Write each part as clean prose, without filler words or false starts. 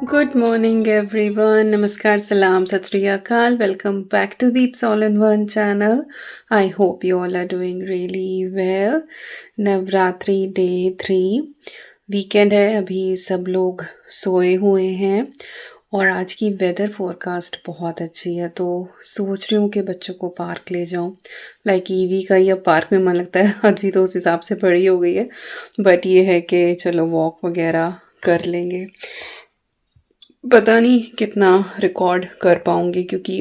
Good morning, everyone. Namaskar, salam, sat sri akal. Welcome back to Deeps All in One channel. I hope you all are doing really well. Navratri day 3 weekend है, अभी सब लोग सोए हुए हैं और आज की वेदर फोरकास्ट बहुत अच्छी है, तो सोच रही हूँ कि बच्चों को पार्क ले जाऊँ। लाइक ईवी का ही अब पार्क में मन लगता है, अभी तो उस हिसाब से बड़ी हो गई है, बट ये है कि चलो वॉक वगैरह कर लेंगे। पता नहीं कितना रिकॉर्ड कर पाऊँगी, क्योंकि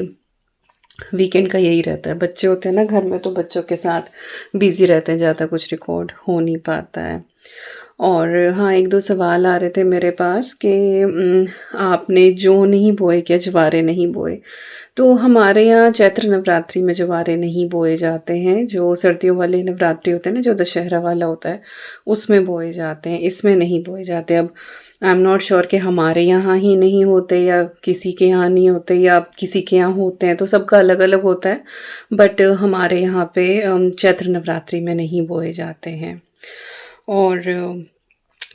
वीकेंड का यही रहता है, बच्चे होते हैं ना घर में तो बच्चों के साथ बिज़ी रहते हैं, ज़्यादा कुछ रिकॉर्ड हो नहीं पाता है। और हाँ, एक दो सवाल आ रहे थे मेरे पास कि आपने जौ नहीं बोए क्या, ज्वारे नहीं बोए? तो हमारे यहाँ चैत्र नवरात्रि में ज्वारे नहीं बोए जाते हैं, जो सर्दियों वाले नवरात्रि होते हैं ना, जो दशहरा वाला होता है उसमें बोए जाते हैं, इसमें नहीं बोए जाते। अब आई एम नॉट श्योर कि हमारे यहाँ ही नहीं होते या किसी के यहाँ नहीं होते या किसी के यहाँ होते हैं, तो सबका अलग अलग होता है। बट हमारे यहाँ पे चैत्र नवरात्रि में नहीं बोए जाते हैं। और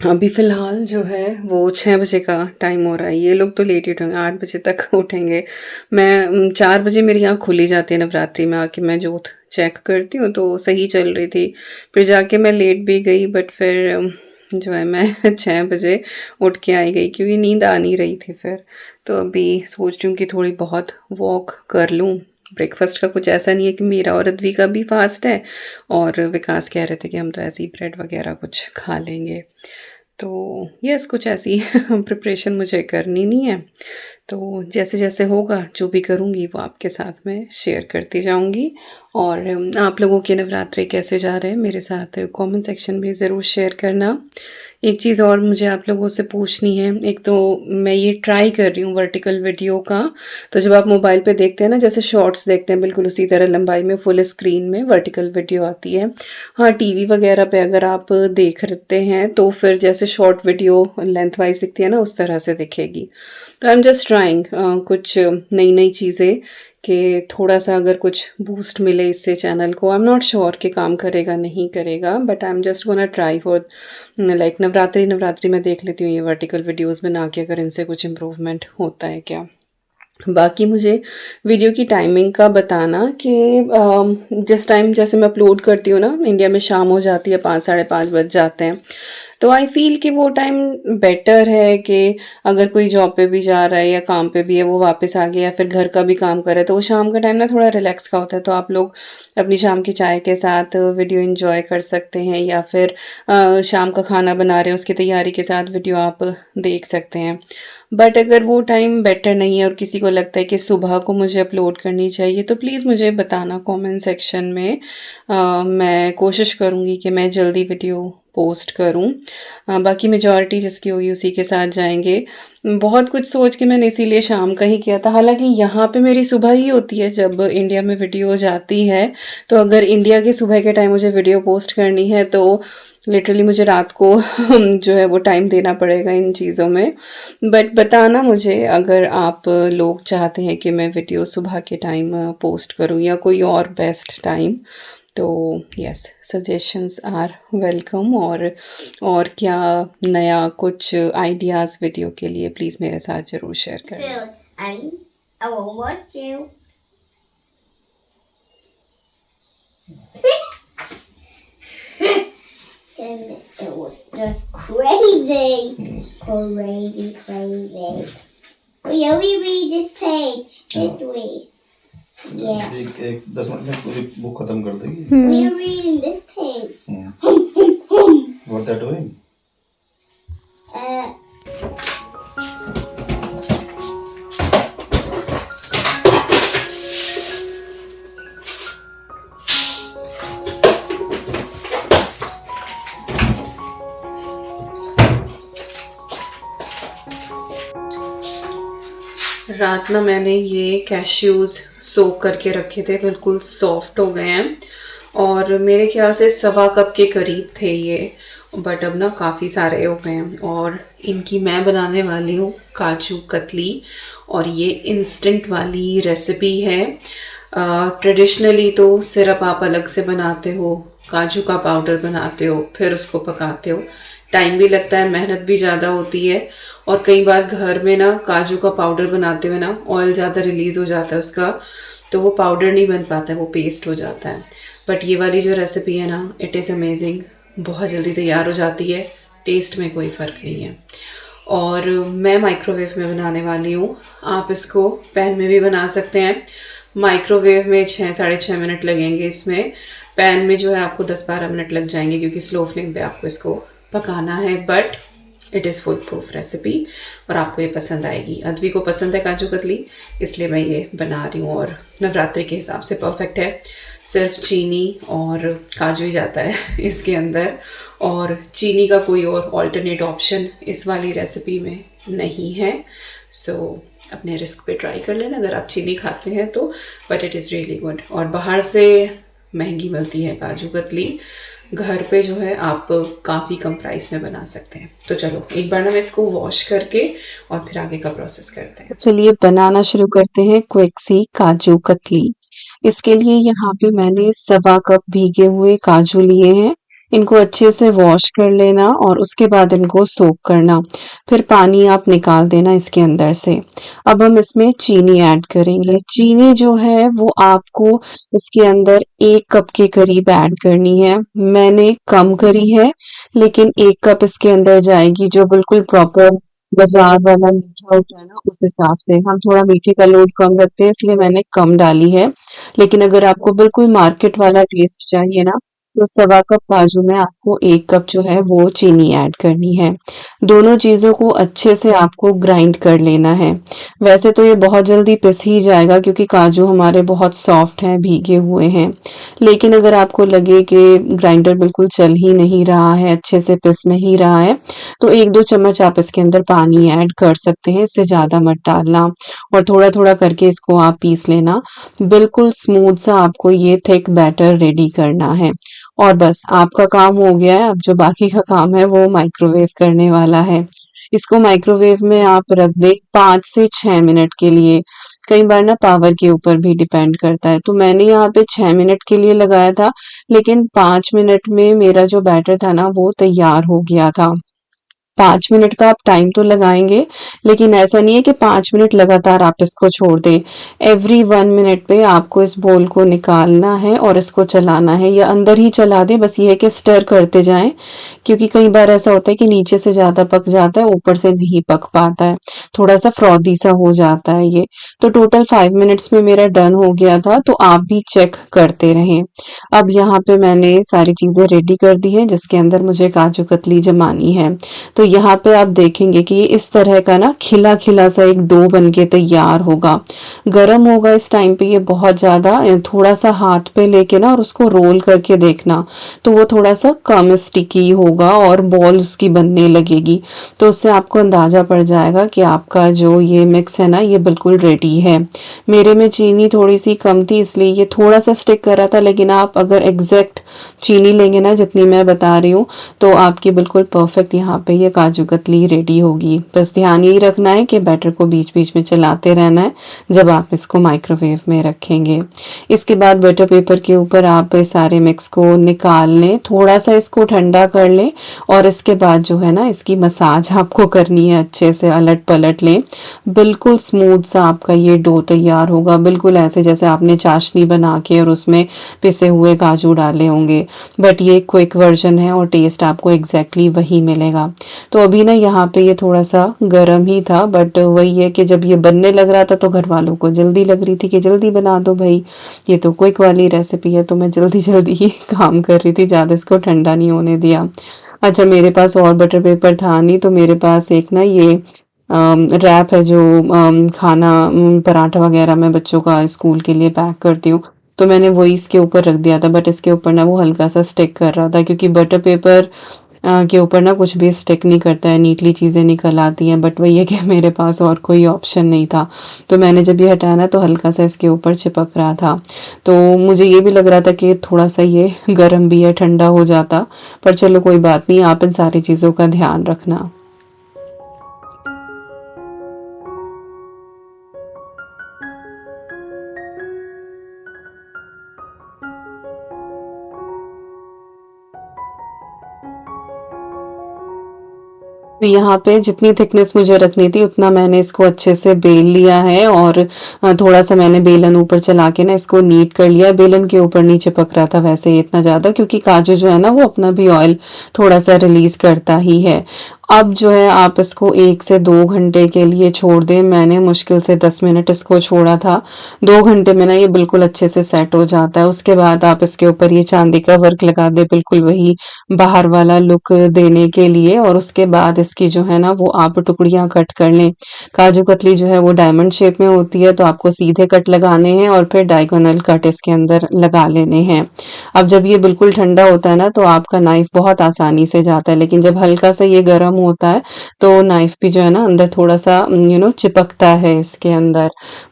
अभी फ़िलहाल जो है वो 6 बजे का टाइम हो रहा है। ये लोग तो लेट ही उठेंगे, 8 बजे तक उठेंगे। मैं 4 बजे मेरी आँख खुली जाती है नवरात्रि में, आके मैं जोत चेक करती हूँ तो सही चल रही थी। फिर जाके मैं लेट भी गई, बट फिर जो है मैं 6 बजे उठ के आई गई, क्योंकि नींद आ नहीं रही थी फिर। तो अभी सोच रही हूँ कि थोड़ी बहुत वॉक कर लूँ। ब्रेकफास्ट का कुछ ऐसा नहीं है कि मेरा और अद्वी का भी फास्ट है, और विकास कह रहे थे कि हम तो ऐसे ही ब्रेड वगैरह कुछ खा लेंगे। तो यस, कुछ ऐसी प्रिपरेशन मुझे करनी नहीं है, तो जैसे जैसे होगा जो भी करूँगी वो आपके साथ में शेयर करती जाऊँगी। और आप लोगों के नवरात्रे कैसे जा रहे हैं मेरे साथ कमेंट सेक्शन में ज़रूर शेयर करना। एक चीज़ और मुझे आप लोगों से पूछनी है, एक तो मैं ये ट्राई कर रही हूँ वर्टिकल वीडियो का, तो जब आप मोबाइल पे देखते हैं ना, जैसे शॉर्ट्स देखते हैं, बिल्कुल उसी तरह लंबाई में फुल स्क्रीन में वर्टिकल वीडियो आती है। हाँ, टीवी वगैरह पे अगर आप देख रहे हैं तो फिर जैसे शॉर्ट वीडियो लेंथ वाइज दिखती है ना, उस तरह से दिखेगी। तो आई एम जस्ट ट्राइंग कुछ नई नई चीज़ें, कि थोड़ा सा अगर कुछ बूस्ट मिले इससे चैनल को। आई एम नॉट श्योर कि काम करेगा नहीं करेगा, but I am just gonna try for like Navratri में देख लेती हूँ ये वर्टिकल वीडियोस बना के, अगर इनसे कुछ इम्प्रूवमेंट होता है क्या। बाकी मुझे वीडियो की टाइमिंग का बताना कि जिस टाइम जैसे मैं अपलोड करती हूँ ना, इंडिया में शाम हो जाती है, 5 साढ़े 5 बज जाते हैं, तो आई फील कि वो टाइम बेटर है कि अगर कोई जॉब पे भी जा रहा है या काम पे भी है, वो वापस आ गया या फिर घर का भी काम कर रहा है, तो वो शाम का टाइम ना थोड़ा रिलैक्स का होता है, तो आप लोग अपनी शाम की चाय के साथ वीडियो एंजॉय कर सकते हैं, या फिर शाम का खाना बना रहे हैं उसकी तैयारी के साथ वीडियो आप देख सकते हैं। बट अगर वो टाइम बेटर नहीं है और किसी को लगता है कि सुबह को मुझे अपलोड करनी चाहिए, तो प्लीज़ मुझे बताना कमेंट सेक्शन में। मैं कोशिश करूँगी कि मैं जल्दी वीडियो पोस्ट करूँ। बाकी मेजॉरिटी जिसकी होगी उसी के साथ जाएंगे। बहुत कुछ सोच के मैंने इसीलिए शाम का ही किया था, हालांकि यहाँ पे मेरी सुबह ही होती है जब इंडिया में वीडियो जाती है। तो अगर इंडिया के सुबह के टाइम मुझे वीडियो पोस्ट करनी है तो लिटरली मुझे रात को जो है वो टाइम देना पड़ेगा इन चीज़ों में। बट बताना मुझे अगर आप लोग चाहते हैं कि मैं वीडियो सुबह के टाइम पोस्ट करूं या कोई और बेस्ट टाइम, तो यस, सजेशंस आर वेलकम। और क्या नया कुछ आइडियाज़ वीडियो के लिए प्लीज़ मेरे साथ ज़रूर शेयर करें। And I will watch you. Then it was just crazy. Crazy. We read this page, did we? Yeah. एक 10 मिनट में पूरी बुक खत्म कर देगी। We are reading this page. What they're doing? रात ना मैंने ये कैश्यूज़ सोक करके रखे थे, बिल्कुल सॉफ्ट हो गए हैं, और मेरे ख्याल से 1.25 कप के करीब थे ये, बट अब ना काफ़ी सारे हो गए हैं। और इनकी मैं बनाने वाली हूँ काजू कतली, और ये इंस्टेंट वाली रेसिपी है। ट्रेडिशनली तो सिरप आप अलग से बनाते हो, काजू का पाउडर बनाते हो, फिर उसको पकाते हो, टाइम भी लगता है, मेहनत भी ज़्यादा होती है, और कई बार घर में ना काजू का पाउडर बनाते हुए ना ऑयल ज़्यादा रिलीज़ हो जाता है उसका, तो वो पाउडर नहीं बन पाता है, वो पेस्ट हो जाता है। बट ये वाली जो रेसिपी है ना, इट इज़ अमेजिंग, बहुत जल्दी तैयार हो जाती है, टेस्ट में कोई फ़र्क नहीं है। और मैं माइक्रोवेव में बनाने वाली हूँ। आप इसको पैन में भी बना सकते हैं। माइक्रोवेव में 6 साढ़े 6 मिनट लगेंगे इसमें। पैन में जो है आपको 10-12 मिनट लग जाएंगे, क्योंकि स्लो फ्लेम पे आपको इसको पकाना है। But it is full proof recipe और आपको ये पसंद आएगी। अद्वी को पसंद है काजू कतली, इसलिए मैं ये बना रही हूँ, और नवरात्रि के हिसाब से परफेक्ट है। सिर्फ चीनी और काजू ही जाता है इसके अंदर, और चीनी का कोई और ऑल्टरनेट ऑप्शन इस वाली रेसिपी में नहीं है। सो अपने रिस्क पे ट्राई कर लेना अगर आप चीनी खाते हैं तो, but it is really good. और बाहर से महंगी मिलती है काजू कतली, घर पे जो है आप काफ़ी कम प्राइस में बना सकते हैं। तो चलो एक बार ना मैं इसको वॉश करके और फिर आगे का प्रोसेस करते हैं। चलिए बनाना शुरू करते हैं क्विक सी काजू कतली। इसके लिए यहाँ पे मैंने 1.25 कप भीगे हुए काजू लिए हैं। इनको अच्छे से वॉश कर लेना और उसके बाद इनको सोक करना, फिर पानी आप निकाल देना इसके अंदर से। अब हम इसमें चीनी ऐड करेंगे। चीनी जो है वो आपको इसके अंदर 1 कप के करीब ऐड करनी है। मैंने कम करी है, लेकिन 1 कप इसके अंदर जाएगी, जो बिल्कुल प्रॉपर बाजार वाला मीठा होता है ना, उस हिसाब से। हम थोड़ा मीठे का लोड कम रखते हैं, इसलिए मैंने कम डाली है। लेकिन अगर आपको बिल्कुल मार्केट वाला टेस्ट चाहिए ना, तो 1.25 कप काजू में आपको 1 कप जो है वो चीनी ऐड करनी है। दोनों चीज़ों को अच्छे से आपको ग्राइंड कर लेना है। वैसे तो ये बहुत जल्दी पिस ही जाएगा, क्योंकि काजू हमारे बहुत सॉफ्ट हैं, भीगे हुए हैं। लेकिन अगर आपको लगे कि ग्राइंडर बिल्कुल चल ही नहीं रहा है, अच्छे से पिस नहीं रहा है, तो 1-2 चम्मच आप इसके अंदर पानी ऐड कर सकते हैं, इससे ज़्यादा मत डालना, और थोड़ा-थोड़ा करके इसको आप पीस लेना। बिल्कुल स्मूथ सा आपको ये थिक बैटर रेडी करना है, और बस आपका काम हो गया है। अब जो बाकी का काम है वो माइक्रोवेव करने वाला है। इसको माइक्रोवेव में आप रख दें 5 से 6 मिनट के लिए। कई बार ना पावर के ऊपर भी डिपेंड करता है, तो मैंने यहाँ पे 6 मिनट के लिए लगाया था, लेकिन 5 मिनट में मेरा जो बैटर था ना वो तैयार हो गया था। 5 मिनट का आप टाइम तो लगाएँगे, लेकिन ऐसा नहीं है कि 5 मिनट लगातार आप इसको छोड़ दें। एवरी 1 मिनट पे आपको इस बोल को निकालना है और इसको चलाना है, या अंदर ही चला दें, बस ये है कि स्टर करते जाएँ, क्योंकि कई बार ऐसा होता है कि नीचे से ज़्यादा पक जाता है, ऊपर से नहीं पक पाता है। थोड़ा-सा फ्रॉदी सा हो जाता है ये। तो टोटल 5 मिनट्स में मेरा डन हो गया था, तो आप भी चेक करते रहें। अब यहाँ पे मैंने सारी चीज़ें रेडी कर दी हैं, जिसके अंदर मुझे काजू कतली जमानी है। तो यहाँ पे आप देखेंगे कि ये इस तरह का ना खिला-खिला सा एक डो बन के तैयार होगा। गरम होगा इस टाइम पे ये बहुत ज़्यादा, थोड़ा-सा हाथ पे लेके ना और उसको रोल करके देखना, तो वो थोड़ा-सा कम स्टिकी होगा और बॉल उसकी बनने लगेगी। तो उससे आपको अंदाज़ा पड़ जाएगा कि आपका जो ये मिक्स है ना, ये बिल्कुल रेडी है। मेरे में चीनी थोड़ी-सी कम थी, इसलिए ये थोड़ा-सा स्टिक कर रहा था, लेकिन आप अगर एग्ज़ैक्ट चीनी लेंगे ना जितनी मैं बता रही हूँ, तो आपकी बिल्कुल परफेक्ट यहाँ पे ये काजू कतली रेडी होगी। बस ध्यान यही रखना है कि बैटर को बीच-बीच में चलाते रहना है जब आप इसको माइक्रोवेव में रखेंगे। इसके बाद बटर पेपर के ऊपर आप इस सारे मिक्स को निकाल लें, थोड़ा-सा इसको ठंडा कर लें, और इसके बाद जो है ना इसकी मसाज आपको करनी है, अच्छे से अलट-पलट लें। बिल्कुल स्मूथ सा आपका ये डो तैयार होगा, बिल्कुल ऐसे जैसे आपने चाशनी बना के और उसमें पिसे हुए काजू डाले होंगे। बट ये क्विक वर्जन है और टेस्ट आपको एग्जैक्टली वही मिलेगा। तो अभी ना यहाँ पे ये थोड़ा सा गर्म ही था, बट वही है कि जब ये बनने लग रहा था तो घर वालों को जल्दी लग रही थी कि जल्दी बना दो भाई, ये तो क्विक वाली रेसिपी है, तो मैं जल्दी जल्दी ही काम कर रही थी, ज़्यादा इसको ठंडा नहीं होने दिया। अच्छा, मेरे पास और बटर पेपर था नहीं, तो मेरे पास एक ना ये रैप है, जो खाना पराठा वगैरह मैं बच्चों का स्कूल के लिए पैक करती हूँ, तो मैंने वही इसके ऊपर रख दिया था। बट इसके ऊपर ना वो हल्का सा स्टिक कर रहा था, क्योंकि बटर पेपर के ऊपर ना कुछ भी स्टिक नहीं करता है, नीटली चीज़ें निकल आती हैं। बट वही है कि मेरे पास और कोई ऑप्शन नहीं था, तो मैंने जब ये हटाया ना तो हल्का सा इसके ऊपर चिपक रहा था। तो मुझे ये भी लग रहा था कि थोड़ा सा ये गर्म भी है, ठंडा हो जाता। पर चलो कोई बात नहीं, आप इन सारी चीज़ों का ध्यान रखना। तो यहाँ पे जितनी थिकनेस मुझे रखनी थी उतना मैंने इसको अच्छे से बेल लिया है और थोड़ा सा मैंने बेलन ऊपर चला के ना इसको नीट कर लिया। बेलन के ऊपर नहीं चिपक रहा था वैसे ही इतना ज़्यादा, क्योंकि काजू जो है ना वो अपना भी ऑयल थोड़ा सा रिलीज करता ही है। अब जो है आप इसको 1 से 2 घंटे के लिए छोड़ दें। मैंने मुश्किल से 10 मिनट इसको छोड़ा था। 2 घंटे में ना ये बिल्कुल अच्छे से सेट हो जाता है। उसके बाद आप इसके ऊपर ये चांदी का वर्क लगा दे, बिल्कुल वही बाहर वाला लुक देने के लिए। और उसके बाद इसकी जो है ना वो आप टुकड़ियां कट कर लें। काजू कतली जो है वो डायमंड शेप में होती है, तो आपको सीधे कट लगाने हैं और फिर डायगोनल कट इसके अंदर लगा लेने हैं। अब जब ये बिल्कुल ठंडा होता है ना तो आपका नाइफ बहुत आसानी से जाता है, लेकिन जब हल्का सा ये गर्म होता है तो नाइफ भी जो है ना अंदर थोड़ा सा चिपकता है इसके अंदर।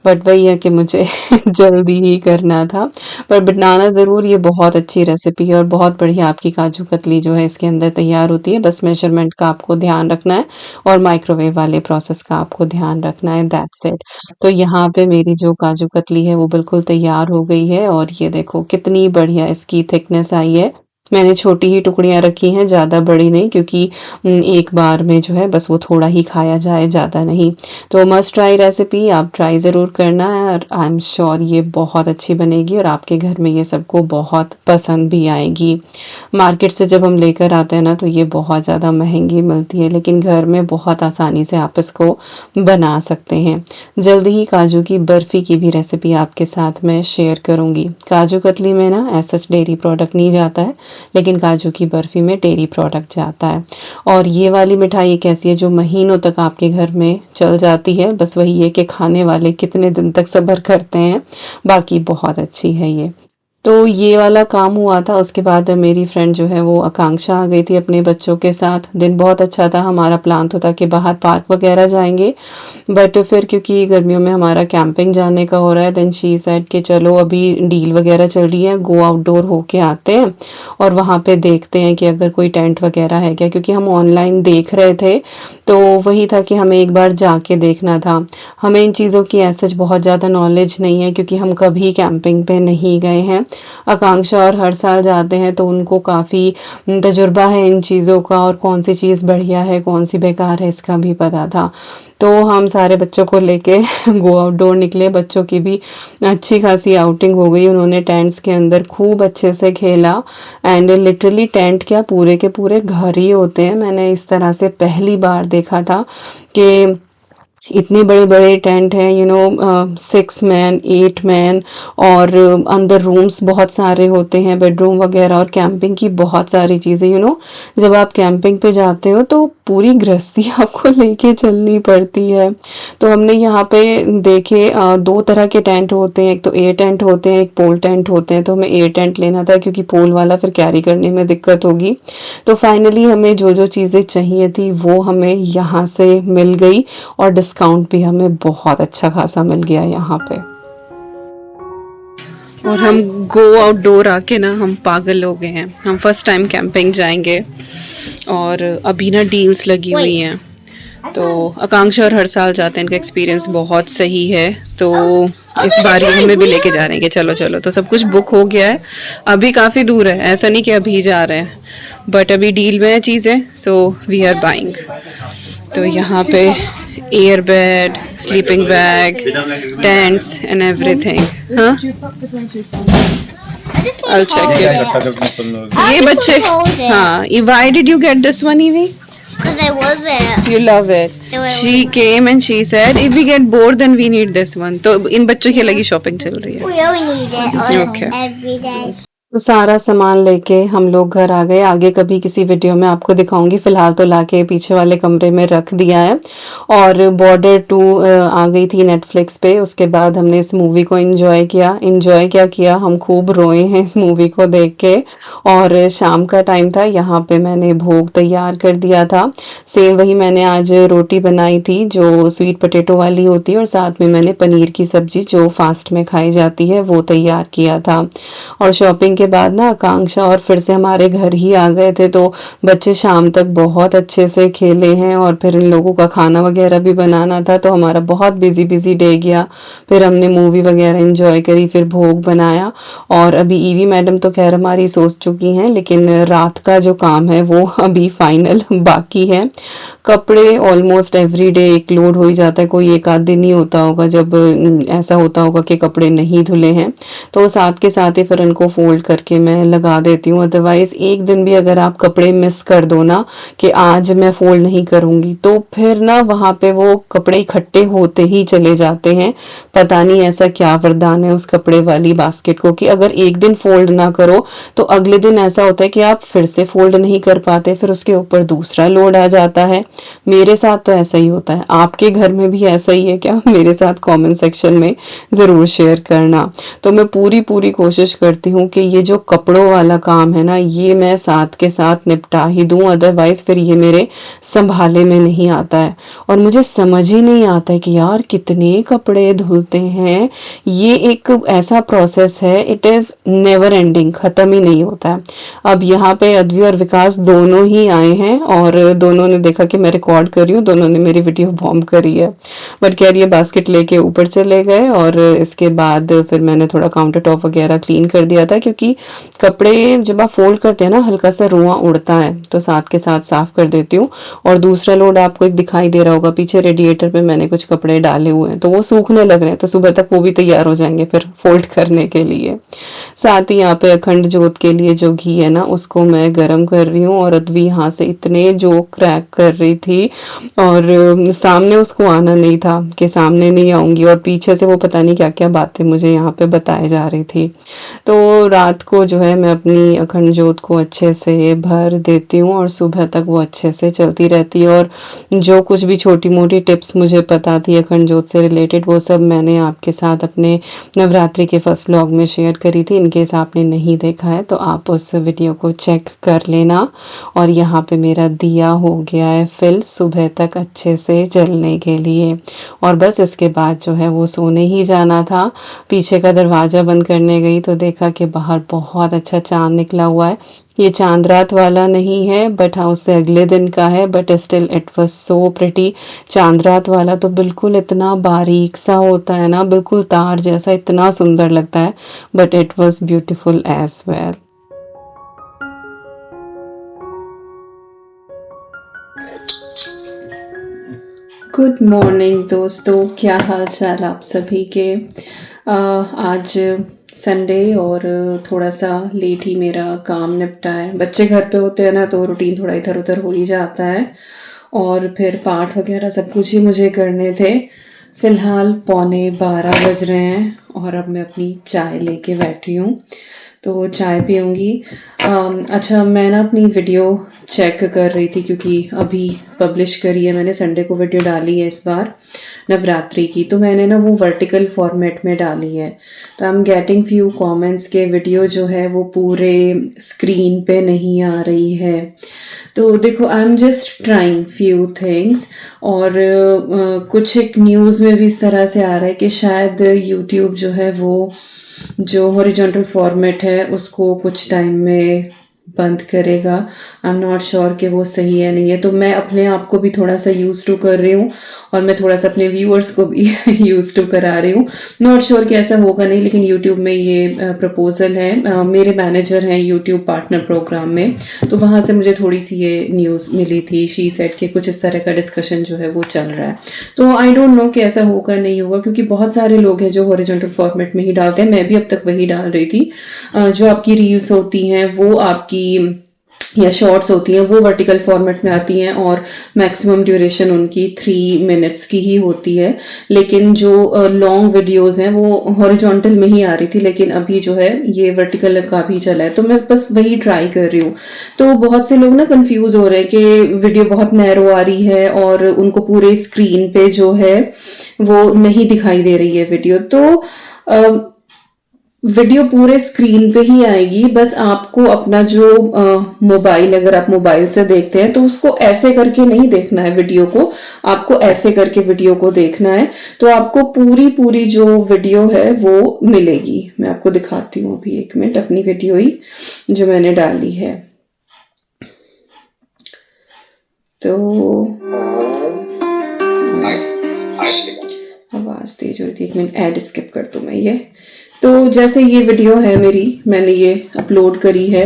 बट वही है कि मुझे जल्दी ही करना था। पर बनाना ज़रूर, ये बहुत अच्छी रेसिपी है और बहुत बढ़िया आपकी काजू कतली जो है इसके अंदर तैयार होती है। बस मेजरमेंट का आपको ध्यान रखना है और माइक्रोवेव वाले प्रोसेस का आपको ध्यान रखना है, दैट्स इट। तो यहाँ पे मेरी जो काजू कतली है वो बिल्कुल तैयार हो गई है और ये देखो कितनी बढ़िया इसकी थिकनेस आई है। मैंने छोटी ही टुकड़ियाँ रखी हैं, ज़्यादा बड़ी नहीं, क्योंकि एक बार में जो है बस वो थोड़ा ही खाया जाए, ज़्यादा नहीं। तो मस्ट ट्राई रेसिपी, आप ट्राई ज़रूर करना है और आई एम श्योर ये बहुत अच्छी बनेगी और आपके घर में ये सबको बहुत पसंद भी आएगी। मार्केट से जब हम लेकर आते हैं ना तो ये बहुत ज़्यादा महंगी मिलती है, लेकिन घर में बहुत आसानी से आप इसको बना सकते हैं। जल्द ही काजू की बर्फ़ी की भी रेसिपी आपके साथ मैं शेयर करूँगी। काजू कतली में ना एज सच डेयरी प्रोडक्ट नहीं जाता है, लेकिन काजू की बर्फ़ी में डेयरी प्रोडक्ट जाता है। और ये वाली मिठाई एक ऐसी है जो महीनों तक आपके घर में चल जाती है। बस वही है कि खाने वाले कितने दिन तक सब्र करते हैं, बाकी बहुत अच्छी है ये। तो ये वाला काम हुआ था। उसके बाद मेरी फ्रेंड जो है वो आकांक्षा आ गई थी अपने बच्चों के साथ। दिन बहुत अच्छा था, हमारा प्लान तो था कि बाहर पार्क वगैरह जाएंगे, बट फिर क्योंकि गर्मियों में हमारा कैंपिंग जाने का हो रहा है, देन शी सेड कि चलो अभी डील वगैरह चल रही है, गो आउटडोर होके आते हैं और वहाँ पे देखते हैं कि अगर कोई टेंट वगैरह है क्या, क्योंकि हम ऑनलाइन देख रहे थे तो वही था कि हमें एक बार जाके देखना था। हमें इन चीज़ों की ऐसे बहुत ज़्यादा नॉलेज नहीं है क्योंकि हम कभी कैंपिंग पे नहीं गए हैं। आकांक्षा और हर साल जाते हैं तो उनको काफ़ी तजुर्बा है इन चीज़ों का, और कौन सी चीज़ बढ़िया है कौन सी बेकार है इसका भी पता था। तो हम सारे बच्चों को लेके गो आउटडोर निकले। बच्चों की भी अच्छी खासी आउटिंग हो गई। उन्होंने टेंट्स के अंदर खूब अच्छे से खेला एंड लिटरली टेंट क्या पूरे के पूरे घर ही होते हैं। मैंने इस तरह से पहली बार देखा था कि इतने बड़े बड़े टेंट हैं, 6 मैन 8 मैन, और अंदर रूम्स बहुत सारे होते हैं, बेडरूम वगैरह, और कैंपिंग की बहुत सारी चीज़ें। जब आप कैंपिंग पे जाते हो तो पूरी गृहस्थी आपको लेके चलनी पड़ती है। तो हमने यहाँ पे देखे 2 तरह के टेंट होते हैं, एक तो एयर टेंट होते हैं, एक पोल टेंट होते हैं। तो हमें एयर टेंट लेना था क्योंकि पोल वाला फिर कैरी करने में दिक्कत होगी। तो फाइनली हमें जो जो चीज़ें चाहिए थी वो हमें यहाँ से मिल गई और डिस्काउंट भी हमें बहुत अच्छा खासा मिल गया यहाँ पे। और हम गो आउटडोर आके ना हम पागल हो गए हैं। हम फर्स्ट टाइम कैंपिंग जाएंगे और अभी ना डील्स लगी हुई हैं। तो आकांक्षा और हर साल जाते हैं, इनका एक्सपीरियंस बहुत सही है। तो इस बार ये हमें भी लेके जा रहे हैं कि चलो चलो। तो सब कुछ बुक हो गया है, अभी काफ़ी दूर है, ऐसा नहीं कि अभी जा रहे हैं, बट अभी डील में है चीज़ें, सो वी आर बाइंग। तो यहाँ पे air bed, sleeping bag, tents and everything. हाँ, I'll check it. ये बच्चे, हाँ, why did you get this one, Evie? Because I love it. You love it. She came and she said, if we get bored, then we need this one. तो इन बच्चों की अलग ही shopping चल रही है। We always need it Okay. every day. तो सारा सामान लेके हम लोग घर आ गए। आगे कभी किसी वीडियो में आपको दिखाऊंगी, फिलहाल तो लाके पीछे वाले कमरे में रख दिया है। और बॉर्डर 2 आ गई थी नेटफ्लिक्स पे। उसके बाद हमने इस मूवी को एंजॉय किया, हम खूब रोए हैं इस मूवी को देख के। और शाम का टाइम था, यहाँ पे मैंने भोग तैयार कर दिया था। सेम वही मैंने आज रोटी बनाई थी जो स्वीट पोटैटो वाली होती है, और साथ में मैंने पनीर की सब्जी जो फास्ट में खाई जाती है वो तैयार किया था। और शॉपिंग के के बाद ना आकांक्षा और फिर से हमारे घर ही आ गए थे, तो बच्चे शाम तक बहुत अच्छे से खेले हैं और फिर इन लोगों का खाना वगैरह भी बनाना था, तो हमारा बहुत बिजी बिजी डे गया। फिर हमने मूवी वगैरह एंजॉय करी, फिर भोग बनाया और अभी ईवी मैडम तो खैर हमारी सोच चुकी हैं, लेकिन रात का जो काम है वो अभी फाइनल बाकी है। कपड़े ऑलमोस्ट एवरी डे एक लोड हो ही जाता है, कोई एक आध दिन ही होता होगा जब ऐसा होता होगा कि कपड़े नहीं धुले हैं, तो साथ के साथ ही फिर उनको फोल्ड करके मैं लगा देती हूँ। अदरवाइज एक दिन भी अगर आप कपड़े मिस कर दो ना कि आज मैं फोल्ड नहीं करूंगी, तो फिर ना वहां पे वो कपड़े इकट्ठे होते ही चले जाते हैं। पता नहीं ऐसा क्या वरदान है उस कपड़े वाली बास्केट को कि अगर एक दिन फोल्ड ना करो तो अगले दिन ऐसा होता है कि आप फिर से फोल्ड नहीं कर पाते, फिर उसके ऊपर दूसरा लोड आ जाता है। मेरे साथ तो ऐसा ही होता है। आपके घर में भी ऐसा ही है क्या? मेरे साथ कमेंट सेक्शन में ज़रूर शेयर करना। तो मैं पूरी पूरी कोशिश करती हूँ कि ये जो कपड़ों वाला काम है ना, ये मैं साथ के साथ निपटा ही दूँ, अदरवाइज फिर ये मेरे संभाले में नहीं आता है। और मुझे समझ ही नहीं आता है कि यार कितने कपड़े धुलते हैं। ये एक ऐसा प्रोसेस है, इट इज़ नेवर एंडिंग, ख़त्म ही नहीं होता है। अब यहाँ पे अद्वी और विकास दोनों ही आए हैं और दोनों ने देखा कि मैं रिकॉर्ड कर रही हूँ, दोनों ने मेरी वीडियो बॉम्ब करी है। बट कह रही है बास्केट लेके ऊपर चले गए और इसके बाद फिर मैंने थोड़ा काउंटर टॉप वगैरह क्लीन कर दिया था, क्योंकि कपड़े जब आप फोल्ड करते हैं ना हल्का सा रुआं उड़ता है, तो साथ के साथ साफ कर देती हूँ। और दूसरा लोड आपको एक दिखाई दे रहा होगा, पीछे रेडिएटर पे मैंने कुछ कपड़े डाले हुए हैं, तो वो सूखने लग रहे हैं, तो सुबह तक वो भी तैयार हो जाएंगे फिर फोल्ड करने के लिए। साथ ही यहाँ पे अखंड जोत के लिए जो घी है ना उसको मैं गरम कर रही हूँ, और अद्वी यहाँ से इतने जो क्रैक कर रही थी और सामने उसको आना नहीं था कि सामने नहीं आऊंगी, और पीछे से वो पता नहीं क्या क्या बातें मुझे यहाँ पे बताए जा रही थी। तो रात को जो है मैं अपनी अखंड जोत को अच्छे से भर देती हूँ और सुबह तक वो अच्छे से चलती रहती है। और जो कुछ भी छोटी मोटी टिप्स मुझे पता थी अखंड जोत से रिलेटेड, वो सब मैंने आपके साथ अपने नवरात्रि के फर्स्ट व्लॉग में शेयर करी थी। इनकेस आपने नहीं देखा है तो आप उस वीडियो को चेक कर लेना। और यहाँ पे मेरा दिया हो गया है फिल सुबह तक अच्छे से जलने के लिए, और बस इसके बाद जो है वो सोने ही जाना था। पीछे का दरवाज़ा बंद करने गई तो देखा कि बाहर बहुत अच्छा चांद निकला हुआ है। ये चांद रात वाला नहीं है, बट हाँ उससे अगले दिन का है, but still it was so pretty. चांद रात वाला तो बिल्कुल इतना बारीक सा होता है ना, बिल्कुल तार जैसा, इतना सुंदर लगता है, but it was beautiful as well. Good morning दोस्तों, क्या हाल चाल आप सभी के। आज संडे और थोड़ा सा लेट ही मेरा काम निपटा है। बच्चे घर पे होते हैं ना तो रूटीन थोड़ा इधर उधर हो ही जाता है, और फिर पाठ वगैरह सब कुछ ही मुझे करने थे। फ़िलहाल 11:15 बज रहे हैं और अब मैं अपनी चाय लेके बैठी हूँ, तो चाय पीऊँगी। अच्छा, मैं ना अपनी वीडियो चेक कर रही थी क्योंकि अभी पब्लिश करी है मैंने, संडे को वीडियो डाली है इस बार नवरात्रि की, तो मैंने ना वो वर्टिकल फॉर्मेट में डाली है। तो I am getting few comments के वीडियो जो है वो पूरे स्क्रीन पे नहीं आ रही है। तो देखो, I am just trying few things, और कुछ एक न्यूज़ में भी इस तरह से आ रहा है कि शायद यूट्यूब जो है वो जो हॉरिजॉन्टल फॉर्मेट है उसको कुछ टाइम में बंद करेगा। आई एम नॉट श्योर कि वो सही है नहीं है, तो मैं अपने आप को भी थोड़ा सा यूज टू कर रही हूँ और मैं थोड़ा सा अपने व्यूअर्स को भी यूज टू करा रही हूँ। नॉट श्योर कि ऐसा होगा नहीं, लेकिन यूट्यूब में ये प्रपोजल है। मेरे मैनेजर हैं यूट्यूब पार्टनर प्रोग्राम में, तो वहाँ से मुझे थोड़ी सी ये न्यूज़ मिली थी। शी सेड के कुछ इस तरह का डिस्कशन जो है वो चल रहा है, तो आई डोंट नो कि ऐसा होगा नहीं होगा, क्योंकि बहुत सारे लोग हैं जो हॉरिजॉन्टल फॉर्मेट में ही डालते हैं। मैं भी अब तक वही डाल रही थी। जो आपकी रील्स होती हैं वो आपकी या शॉर्ट्स होती हैं वो वर्टिकल फॉर्मेट में आती हैं, और मैक्सिमम ड्यूरेशन उनकी 3 मिनट्स की ही होती है। लेकिन जो लॉन्ग वीडियोस हैं वो हॉरिजॉन्टल में ही आ रही थी, लेकिन अभी जो है ये वर्टिकल का भी चला है, तो मैं बस वही ट्राई कर रही हूँ। तो बहुत से लोग ना कंफ्यूज हो रहे हैं कि वीडियो बहुत नैरो आ रही है और उनको पूरे स्क्रीन पे जो है वो नहीं दिखाई दे रही है वीडियो। तो वीडियो पूरे स्क्रीन पे ही आएगी, बस आपको अपना जो मोबाइल, अगर आप मोबाइल से देखते हैं तो उसको ऐसे करके नहीं देखना है वीडियो को, आपको ऐसे करके वीडियो को देखना है। तो आपको पूरी पूरी जो वीडियो है वो मिलेगी। मैं आपको दिखाती हूँ अभी, एक मिनट, अपनी वीडियो ही जो मैंने डाली है। तो आवाज तेज हो रही थी, एक मिनट, ऐड स्किप कर दूं मैं ये। तो जैसे ये वीडियो है मेरी, मैंने ये अपलोड करी है,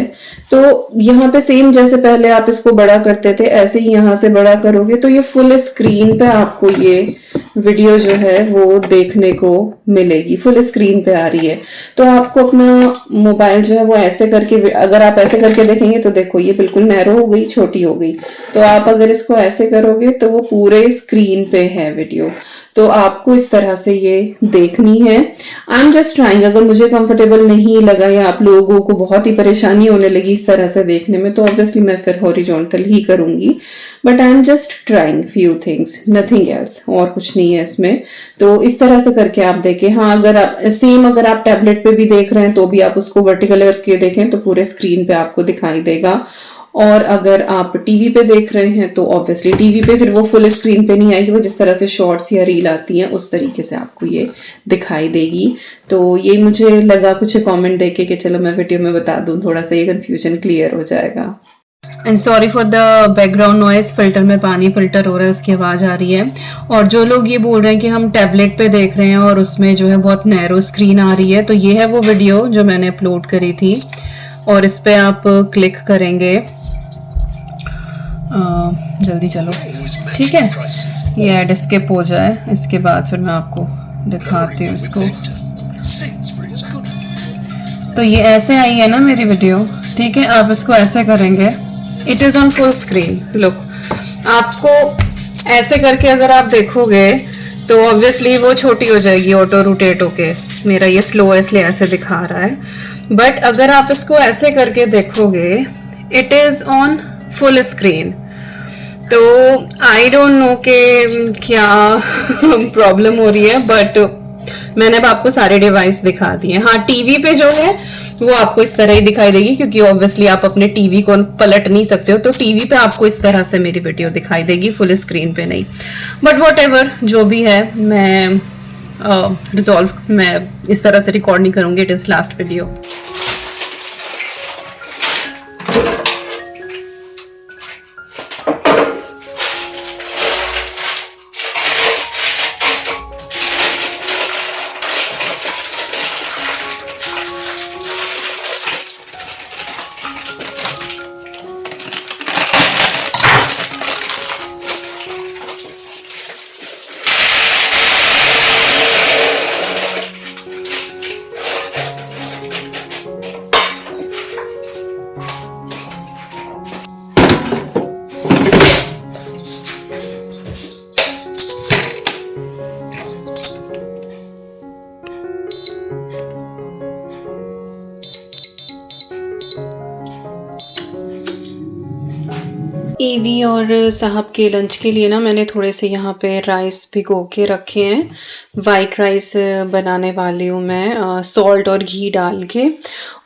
तो यहाँ पे सेम जैसे पहले आप इसको बड़ा करते थे ऐसे ही यहाँ से बड़ा करोगे तो ये फुल स्क्रीन पे आपको ये वीडियो जो है वो देखने को मिलेगी, फुल स्क्रीन पे आ रही है। तो आपको अपना मोबाइल जो है वो ऐसे करके, अगर आप ऐसे करके देखेंगे तो देखो ये बिल्कुल नैरो हो गई, छोटी हो गई। तो आप अगर इसको ऐसे करोगे तो वो पूरे स्क्रीन पे है वीडियो। तो आपको इस तरह से ये देखनी है। आई एम जस्ट ट्राइंग, अगर मुझे कंफर्टेबल नहीं लगा या आप लोगों को बहुत ही परेशानी होने लगी इस तरह से देखने में, तो ऑब्वियसली मैं फिर हॉरिजॉन्टल ही करूंगी। But I am just trying few things, nothing else, और कुछ नहीं है इसमें। तो इस तरह से करके आप देखें। हाँ, अगर आप सेम, अगर आप टैबलेट पे भी देख रहे हैं तो भी आप उसको वर्टिकल करके देखें तो पूरे स्क्रीन पे आपको दिखाई देगा। और अगर आप टीवी पे देख रहे हैं तो ऑब्वियसली टीवी पे फिर वो फुल स्क्रीन पे नहीं आएगी, वो जिस तरह से शॉर्ट्स या रील आती हैं उस तरीके से आपको ये दिखाई देगी। तो ये मुझे लगा कुछ कमेंट देके कि चलो मैं वीडियो में बता दूं, थोड़ा सा ये कंफ्यूजन क्लियर हो जाएगा। And sorry for the background noise, filter में पानी फिल्टर हो रहा है, उसकी आवाज़ आ रही है। और जो लोग ये बोल रहे हैं कि हम टैबलेट पे देख रहे हैं और उसमें जो है बहुत नैरो स्क्रीन आ रही है, तो ये है वो वीडियो जो मैंने अपलोड करी थी। और इस पर आप क्लिक करेंगे, जल्दी चलो, ठीक है, ये ऐड स्किप हो जाए, इसके बाद फिर मैं आपको दिखाती हूँ इसको। तो ये ऐसे आई है ना मेरी वीडियो, ठीक है। आप इसको ऐसे करेंगे, it is on full screen, look. आपको ऐसे करके अगर आप देखोगे तो ऑब्वियसली वो छोटी हो जाएगी ऑटो रोटेट होके, मेरा ये स्लो है इसलिए ऐसे दिखा रहा है। बट अगर आप इसको ऐसे करके देखोगे, it is on full screen. तो आई डोंट नो कि क्या प्रॉब्लम हो रही है, बट मैंने अब आपको सारे डिवाइस दिखा दिए। हाँ, टीवी पे जो है वो आपको इस तरह ही दिखाई देगी, क्योंकि ऑब्वियसली आप अपने टीवी को पलट नहीं सकते हो, तो टीवी पे आपको इस तरह से मेरी वीडियो दिखाई देगी, फुल स्क्रीन पे नहीं। बट वॉट एवर जो भी है, मैं मैं इस तरह से रिकॉर्ड नहीं करूंगी, it is last video. EV और साहब के लंच के लिए ना मैंने थोड़े से यहाँ पे राइस भिगो के रखे हैं। वाइट राइस बनाने वाली हूँ मैं, सॉल्ट और घी डाल के।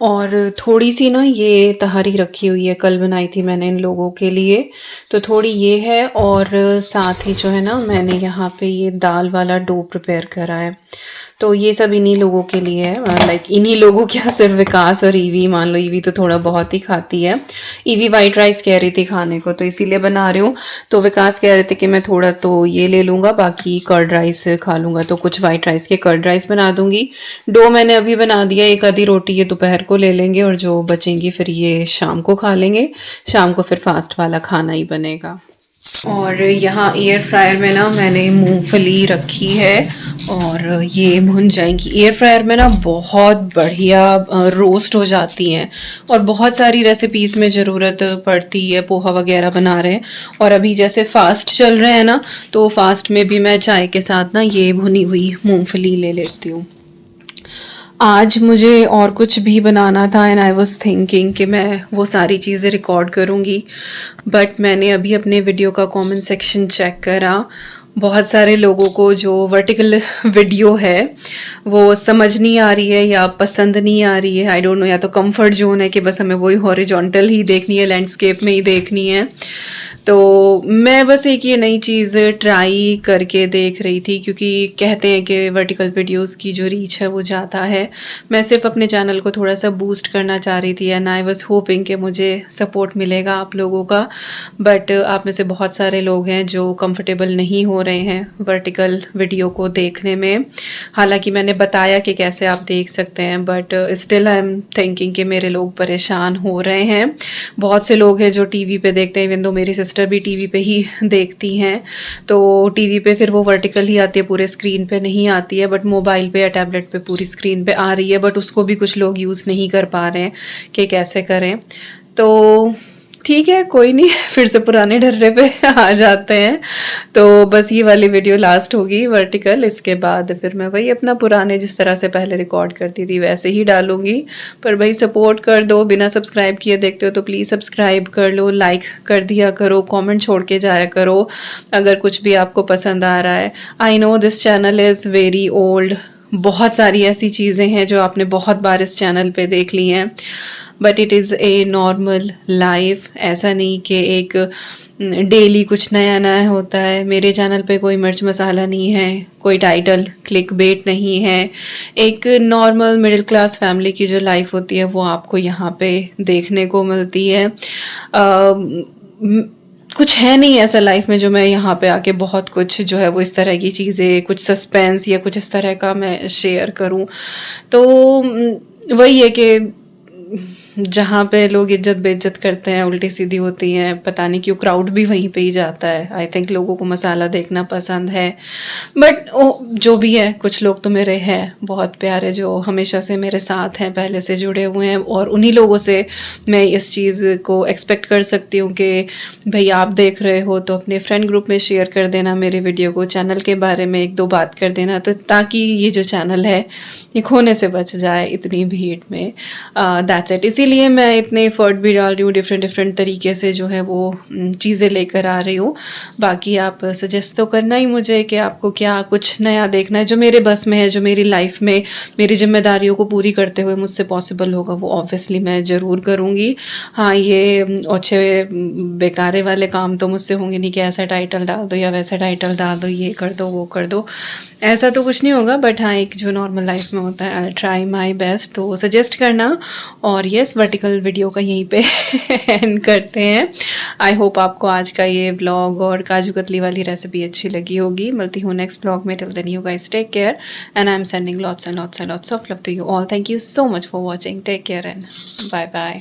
और थोड़ी सी ना ये तहरी रखी हुई है, कल बनाई थी मैंने इन लोगों के लिए, तो थोड़ी ये है। और साथ ही जो है ना, मैंने यहाँ पे ये दाल वाला डो प्रिपेयर करा है, तो ये सब इन्हीं लोगों के लिए है। लाइक इन्हीं लोगों, क्या सिर्फ विकास और ईवी, मान लो ईवी तो थोड़ा बहुत ही खाती है। ईवी वाइट राइस कह रही थी खाने को, तो इसीलिए बना रही हूँ। तो विकास कह रहे थे कि मैं थोड़ा तो ये ले लूँगा, बाकी कर्ड राइस खा लूँगा, तो कुछ वाइट राइस के कर्ड राइस बना दूँगी। डो मैंने अभी बना दिया, एक आधी रोटी ये दोपहर को ले लेंगे और जो बचेंगी फिर ये शाम को खा लेंगे। शाम को फिर फास्ट वाला खाना ही बनेगा। और यहाँ एयर फ्रायर में ना मैंने मूंगफली रखी है और ये भुन जाएंगी। एयर फ्रायर में ना बहुत बढ़िया रोस्ट हो जाती हैं और बहुत सारी रेसिपीज़ में ज़रूरत पड़ती है। पोहा वगैरह बना रहे हैं और अभी जैसे फास्ट चल रहे हैं ना, तो फास्ट में भी मैं चाय के साथ ना ये भुनी हुई मूंगफली ले लेती हूँ। आज मुझे और कुछ भी बनाना था एंड आई वाज थिंकिंग कि मैं वो सारी चीज़ें रिकॉर्ड करूँगी, बट मैंने अभी अपने वीडियो का कमेंट सेक्शन चेक करा बहुत सारे लोगों को जो वर्टिकल वीडियो है वो समझ नहीं आ रही है या पसंद नहीं आ रही है, आई डोंट नो, या तो कंफर्ट जोन है कि बस हमें वही हॉरिजॉन्टल ही देखनी है, लैंडस्केप में ही देखनी है। तो मैं बस एक ये नई चीज़ ट्राई करके देख रही थी, क्योंकि कहते हैं कि वर्टिकल वीडियोस की जो रीच है वो ज़्यादा है। मैं सिर्फ अपने चैनल को थोड़ा सा बूस्ट करना चाह रही थी एंड आई वाज होपिंग कि मुझे सपोर्ट मिलेगा आप लोगों का। बट आप में से बहुत सारे लोग हैं जो कंफर्टेबल नहीं हो रहे हैं वर्टिकल वीडियो को देखने में। हालांकि मैंने बताया कि कैसे आप देख सकते हैं, but still I am thinking कि मेरे लोग परेशान हो रहे हैं। बहुत से लोग हैं जो टीवी पे देखते हैं, इवन दो मेरी सिस्टर भी टीवी पे ही देखती हैं, तो टीवी पे फिर वो वर्टिकल ही आती है, पूरे स्क्रीन पे नहीं आती है, बट मोबाइल पे या टैबलेट पे पूरी स्क्रीन पे आ रही है। बट उसको भी कुछ लोग यूज़ नहीं कर पा रहे हैं कि कैसे करें। तो ठीक है, कोई नहीं, फिर से पुराने ढर्रे पे आ जाते हैं। तो बस ये वाली वीडियो लास्ट होगी वर्टिकल, इसके बाद फिर मैं वही अपना पुराने जिस तरह से पहले रिकॉर्ड करती थी वैसे ही डालूंगी। पर भाई सपोर्ट कर दो, बिना सब्सक्राइब किए देखते हो तो प्लीज़ सब्सक्राइब कर लो, लाइक कर दिया करो, कमेंट छोड़ के जाया करो अगर कुछ भी आपको पसंद आ रहा है। I know this channel is very old, बहुत सारी ऐसी चीज़ें हैं जो आपने बहुत बार इस चैनल पे देख ली हैं, but it is a normal life. ऐसा नहीं कि एक डेली कुछ नया नया होता है। मेरे चैनल पे कोई मिर्च मसाला नहीं है, कोई टाइटल क्लिक बेट नहीं है। एक नॉर्मल मिडिल क्लास फैमिली की जो लाइफ होती है वो आपको यहाँ पे देखने को मिलती है। कुछ है नहीं ऐसा लाइफ में जो मैं यहाँ पे आके बहुत कुछ जो है वो इस तरह की चीज़ें, कुछ सस्पेंस या कुछ इस तरह का मैं शेयर करूँ। तो वही है कि जहाँ पे लोग इज्जत बेइज्जत करते हैं, उल्टी सीधी होती हैं, पता नहीं क्यों क्राउड भी वहीं पे ही जाता है। आई थिंक लोगों को मसाला देखना पसंद है, बट जो भी है, कुछ लोग तो मेरे हैं बहुत प्यारे जो हमेशा से मेरे साथ हैं, पहले से जुड़े हुए हैं, और उन्हीं लोगों से मैं इस चीज़ को एक्सपेक्ट कर सकती हूँ कि भाई आप देख रहे हो तो अपने फ्रेंड ग्रुप में शेयर कर देना मेरे वीडियो को, चैनल के बारे में एक दो बात कर देना, तो ताकि ये जो चैनल है ये खोने से बच जाए इतनी भीड़ में। That's it. इसीलिए मैं इतने एफर्ट भी डाल रही हूँ, डिफरेंट तरीके से जो है वो चीज़ें लेकर आ रही हूँ। बाकी आप सजेस्ट तो करना ही मुझे कि आपको क्या कुछ नया देखना है, जो मेरे बस में है, जो मेरी लाइफ में मेरी जिम्मेदारियों को पूरी करते हुए मुझसे पॉसिबल होगा, वो ऑब्वियसली मैं ज़रूर करूँगी। हाँ, ये अच्छे बेकारे वाले काम तो मुझसे होंगे नहीं कि ऐसा टाइटल डाल दो या वैसा टाइटल डाल दो, ये कर दो वो कर दो, ऐसा तो कुछ नहीं होगा। बट हाँ, एक जो नॉर्मल लाइफ में होता है, आई ट्राई माई बेस्ट। तो सजेस्ट करना। और यस, वर्टिकल वीडियो का यहीं पे एंड करते हैं। आई होप आपको आज का ये व्लॉग और काजू कतली वाली रेसिपी अच्छी लगी होगी। मिलती हूँ नेक्स्ट व्लॉग में। Till then you guys take care and I am sending lots and lots and lots of love to you all. Thank you so much for watching. Take care and bye bye.